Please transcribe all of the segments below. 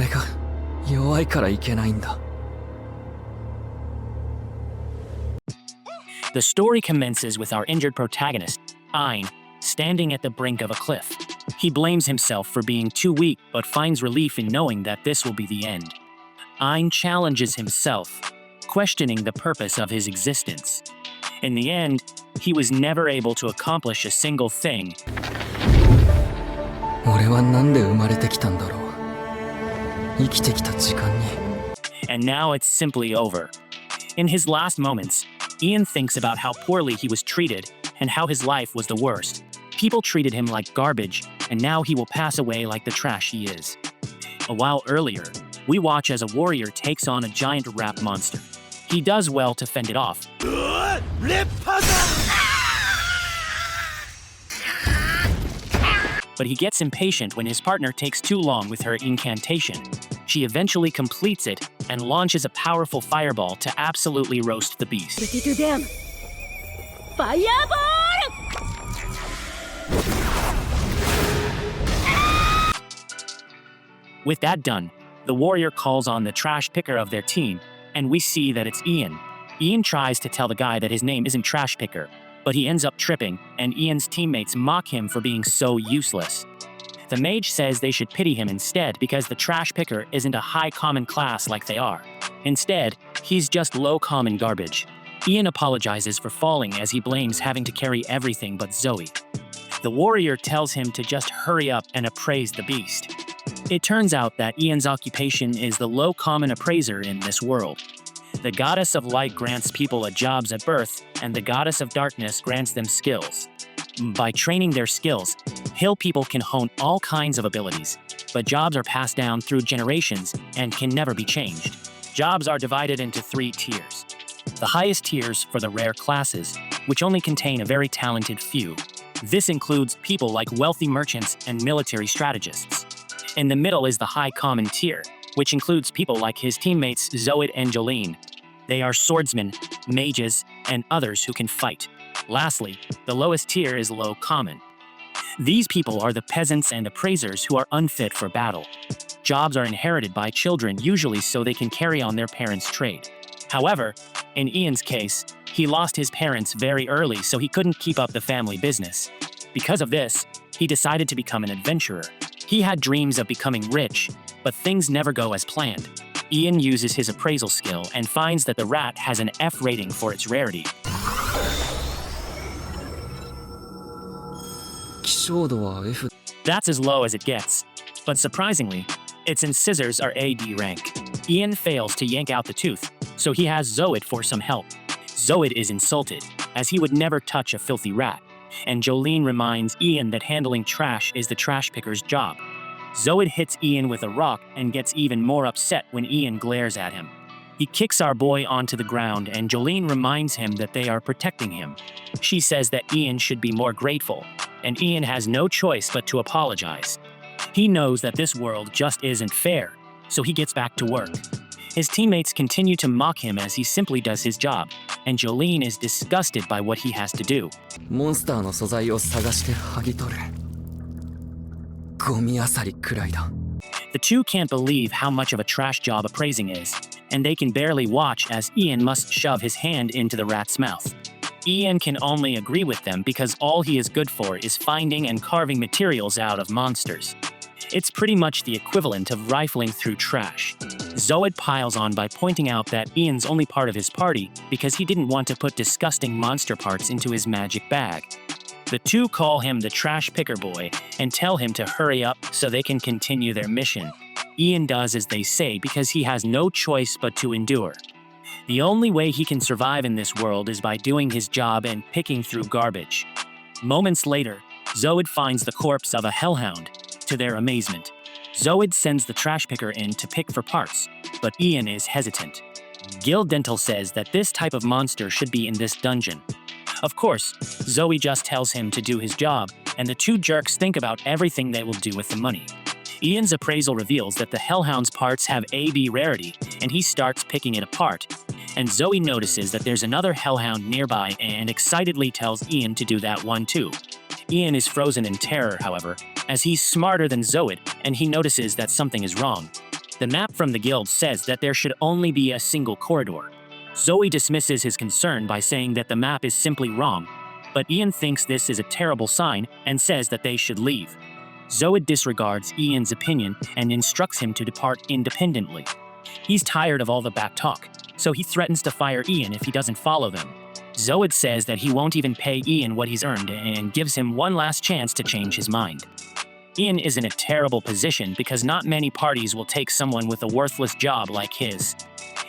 俺が弱いからいけないんだ。 The story commences with our injured protagonist, Ein, standing at the brink of a cliff. He blames himself for being too weak but finds relief in knowing that this will be the end. Ein challenges himself, questioning the purpose of his existence. In the end, he was never able to accomplish a single thing. 俺はなんで生まれてきたんだろう。生きてきた時間に。 And now it's simply over. In his last moments, Ian thinks about how poorly he was treated and how his life was the worst. People treated him like garbage, and now he will pass away like the trash he is. A while earlier, we watch as a warrior takes on a giant rat monster. He does well to fend it off. But he gets impatient when his partner takes too long with her incantation. She eventually completes it and launches a powerful fireball to absolutely roast the beast. To them. Fireball! With that done, the warrior calls on the trash picker of their team, and we see that it's Ian. Ian tries to tell the guy that his name isn't Trash Picker, but he ends up tripping, and Ian's teammates mock him for being so useless. The mage says they should pity him instead because the trash picker isn't a high common class like they are. Instead, he's just low common garbage. Ian apologizes for falling as he blames having to carry everything but Zoe. The warrior tells him to just hurry up and appraise the beast. It turns out that Ian's occupation is the low common appraiser in this world. The goddess of light grants people a jobs at birth, and the goddess of darkness grants them skills. By training their skills, hill people can hone all kinds of abilities, but jobs are passed down through generations and can never be changed. Jobs are divided into 3 tiers. The highest tiers for the rare classes, which only contain a very talented few. This includes people like wealthy merchants and military strategists. In the middle is the high common tier, which includes people like his teammates Zoid and Jolene. They are swordsmen, mages, and others who can fight. Lastly, the lowest tier is low common. These people are the peasants and appraisers who are unfit for battle. Jobs are inherited by children usually so they can carry on their parents' trade. However, in Ian's case, he lost his parents very early so he couldn't keep up the family business. Because of this, he decided to become an adventurer. He had dreams of becoming rich, but things never go as planned. Ian uses his appraisal skill and finds that the rat has an F rating for its rarity. 希少度は F. That's as low as it gets. But surprisingly, its incisors are AD rank. Ian fails to yank out the tooth, so he has Zoid for some help. Zoid is insulted, as he would never touch a filthy rat. And Jolene reminds Ian that handling trash is the trash picker's job. Zoid hits Ian with a rock and gets even more upset when Ian glares at him. He kicks our boy onto the ground and Jolene reminds him that they are protecting him. She says that Ian should be more grateful, and Ian has no choice but to apologize. He knows that this world just isn't fair, so he gets back to work. His teammates continue to mock him as he simply does his job, and Jolene is disgusted by what he has to do. モンスターの素材を探して剥ぎ取る。ゴミ漁りくらいだ。 The two can't believe how much of a trash job appraising is, and they can barely watch as Ian must shove his hand into the rat's mouth. Ian can only agree with them because all he is good for is finding and carving materials out of monsters. It's pretty much the equivalent of rifling through trash. Zoid piles on by pointing out that Ian's only part of his party because he didn't want to put disgusting monster parts into his magic bag. The two call him the trash picker boy and tell him to hurry up so they can continue their mission. Ian does as they say because he has no choice but to endure. The only way he can survive in this world is by doing his job and picking through garbage. Moments later, Zoid finds the corpse of a hellhound. To their amazement, Zoid sends the trash picker in to pick for parts, but Ian is hesitant. Gil Dental says that this type of monster should be in this dungeon. Of course, Zoe just tells him to do his job, and the two jerks think about everything they will do with the money. Ian's appraisal reveals that the hellhound's parts have AB rarity, and he starts picking it apart. And Zoe notices that there's another hellhound nearby and excitedly tells Ian to do that one too. Ian is frozen in terror, however, as he's smarter than Zoid, and he notices that something is wrong. The map from the guild says that there should only be a single corridor. Zoe dismisses his concern by saying that the map is simply wrong, but Ian thinks this is a terrible sign and says that they should leave. Zoe disregards Ian's opinion and instructs him to depart independently. He's tired of all the back talk, so he threatens to fire Ian if he doesn't follow them. Zoe says that he won't even pay Ian what he's earned and gives him one last chance to change his mind. Ian is in a terrible position because not many parties will take someone with a worthless job like his.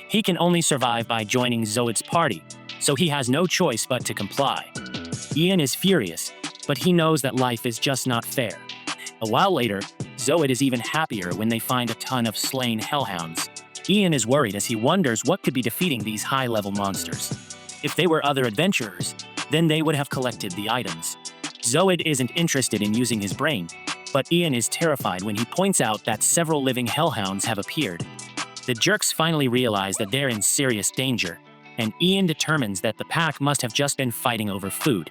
He can only survive by joining Zoid's party, so he has no choice but to comply. Ian is furious, but he knows that life is just not fair. A while later, Zoid is even happier when they find a ton of slain hellhounds. Ian is worried as he wonders what could be defeating these high-level monsters. If they were other adventurers, then they would have collected the items. Zoid isn't interested in using his brain, but Ian is terrified when he points out that several living hellhounds have appeared. The jerks finally realize that they're in serious danger, and Ian determines that the pack must have just been fighting over food.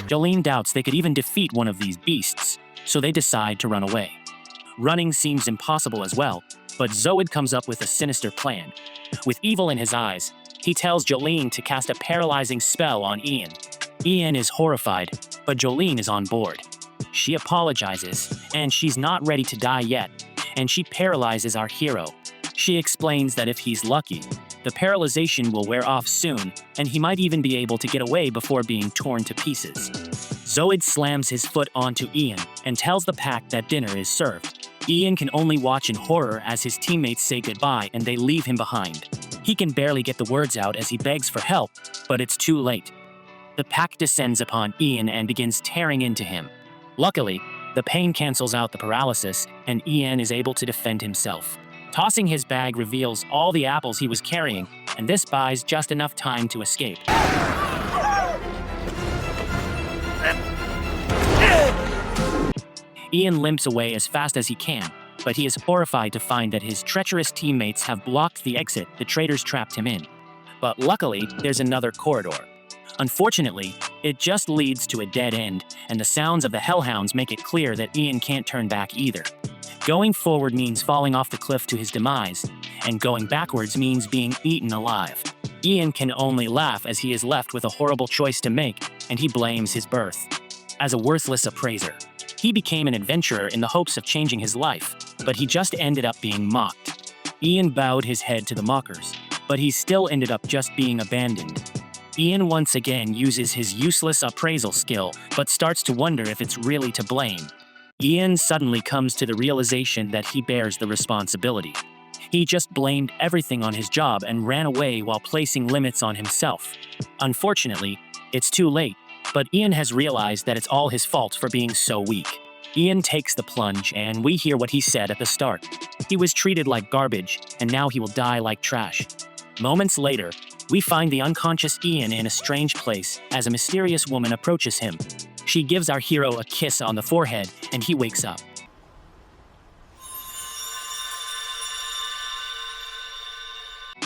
Jolene doubts they could even defeat one of these beasts, so they decide to run away. Running seems impossible as well, but Zoid comes up with a sinister plan. With evil in his eyes, he tells Jolene to cast a paralyzing spell on Ian. Ian is horrified, but Jolene is on board. She apologizes, and she's not ready to die yet, and she paralyzes our hero. She explains that if he's lucky, the paralyzation will wear off soon, and he might even be able to get away before being torn to pieces. Zoid slams his foot onto Ian and tells the pack that dinner is served. Ian can only watch in horror as his teammates say goodbye and they leave him behind. He can barely get the words out as he begs for help, but it's too late. The pack descends upon Ian and begins tearing into him. Luckily, the pain cancels out the paralysis, and Ian is able to defend himself. Tossing his bag reveals all the apples he was carrying, and this buys just enough time to escape. Ian limps away as fast as he can, but he is horrified to find that his treacherous teammates have blocked the exit the traitors trapped him in. But luckily, there's another corridor. Unfortunately, it just leads to a dead end, and the sounds of the hellhounds make it clear that Ian can't turn back either. Going forward means falling off the cliff to his demise, and going backwards means being eaten alive. Ian can only laugh as he is left with a horrible choice to make, and he blames his birth. As a worthless appraiser, he became an adventurer in the hopes of changing his life, but he just ended up being mocked. Ian bowed his head to the mockers, but he still ended up just being abandoned. Ian once again uses his useless appraisal skill, but starts to wonder if it's really to blame. Ian suddenly comes to the realization that he bears the responsibility. He just blamed everything on his job and ran away while placing limits on himself. Unfortunately, it's too late, but Ian has realized that it's all his fault for being so weak. Ian takes the plunge, and we hear what he said at the start. He was treated like garbage, and now he will die like trash. Moments later, we find the unconscious Ian in a strange place as a mysterious woman approaches him. She gives our hero a kiss on the forehead, and he wakes up.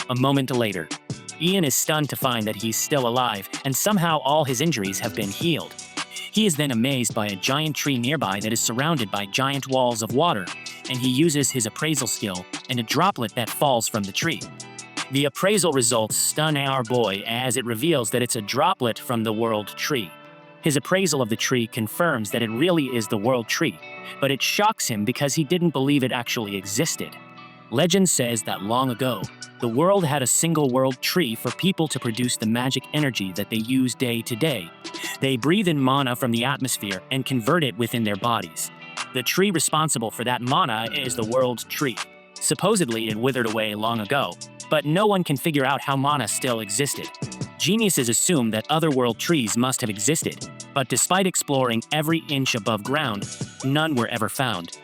A moment later, Ian is stunned to find that he's still alive, and somehow all his injuries have been healed. He is then amazed by a giant tree nearby that is surrounded by giant walls of water, and he uses his appraisal skill and a droplet that falls from the tree. The appraisal results stun our boy as it reveals that it's a droplet from the world tree. His appraisal of the tree confirms that it really is the world tree, but it shocks him because he didn't believe it actually existed. Legend says that long ago, the world had a single world tree for people to produce the magic energy that they use day to day. They breathe in mana from the atmosphere and convert it within their bodies. The tree responsible for that mana is the world tree. Supposedly, it withered away long ago, but no one can figure out how mana still existed. Geniuses assume that other world trees must have existed, but despite exploring every inch above ground, none were ever found.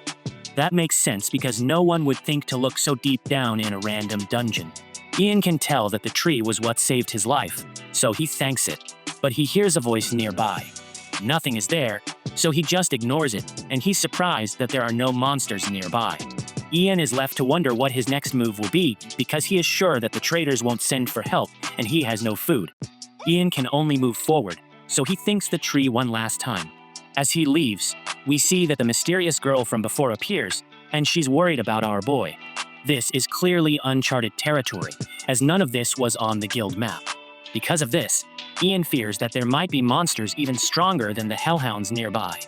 That makes sense because no one would think to look so deep down in a random dungeon. Ian can tell that the tree was what saved his life, so he thanks it, but he hears a voice nearby. Nothing is there, so he just ignores it, and he's surprised that there are no monsters nearby. Ian is left to wonder what his next move will be because he is sure that the traders won't send for help and he has no food. Ian can only move forward, so he thinks the tree one last time. As he leaves, we see that the mysterious girl from before appears, and she's worried about our boy. This is clearly uncharted territory, as none of this was on the guild map. Because of this, Ian fears that there might be monsters even stronger than the hellhounds nearby.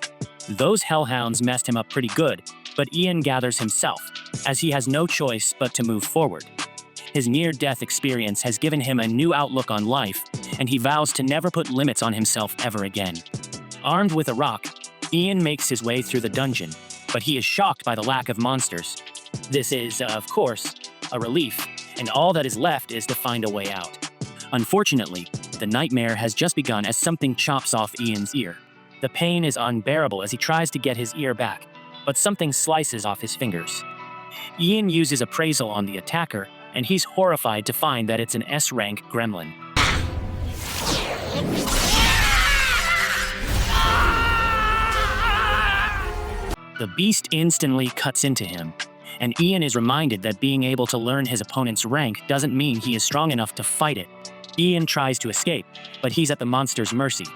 Those hellhounds messed him up pretty good, but Ian gathers himself, as he has no choice but to move forward. His near-death experience has given him a new outlook on life, and he vows to never put limits on himself ever again. Armed with a rock, Ian makes his way through the dungeon, but he is shocked by the lack of monsters. This is, of course, a relief, and all that is left is to find a way out. Unfortunately, the nightmare has just begun as something chops off Ian's ear. The pain is unbearable as he tries to get his ear back, but something slices off his fingers. Ian uses appraisal on the attacker, and he's horrified to find that it's an S-rank gremlin. The beast instantly cuts into him, and Ian is reminded that being able to learn his opponent's rank doesn't mean he is strong enough to fight it. Ian tries to escape, but he's at the monster's mercy.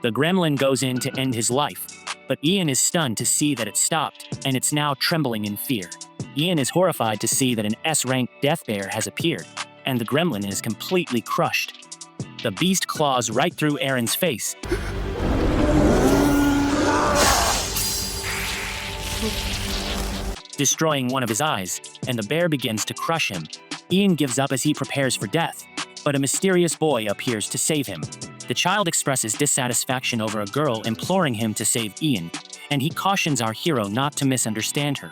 The gremlin goes in to end his life, but Ian is stunned to see that it stopped, and it's now trembling in fear. Ian is horrified to see that an S-rank death bear has appeared, and the gremlin is completely crushed. The beast claws right through Aaron's face, destroying one of his eyes, and the bear begins to crush him. Ian gives up as he prepares for death, but a mysterious boy appears to save him. The child expresses dissatisfaction over a girl imploring him to save Ian, and he cautions our hero not to misunderstand her.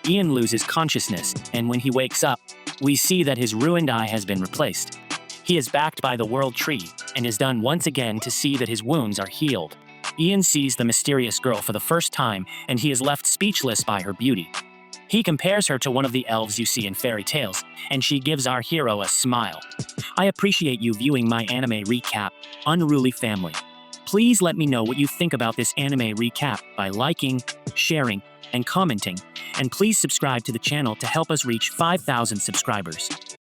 Ian loses consciousness, and when he wakes up, we see that his ruined eye has been replaced. He is backed by the World Tree, and is done once again to see that his wounds are healed. Ian sees the mysterious girl for the first time, and he is left speechless by her beauty. He compares her to one of the elves you see in fairy tales, and she gives our hero a smile. I appreciate you viewing my anime recap, Unruly Family. Please let me know what you think about this anime recap by liking, sharing, and commenting, and please subscribe to the channel to help us reach 5,000 subscribers.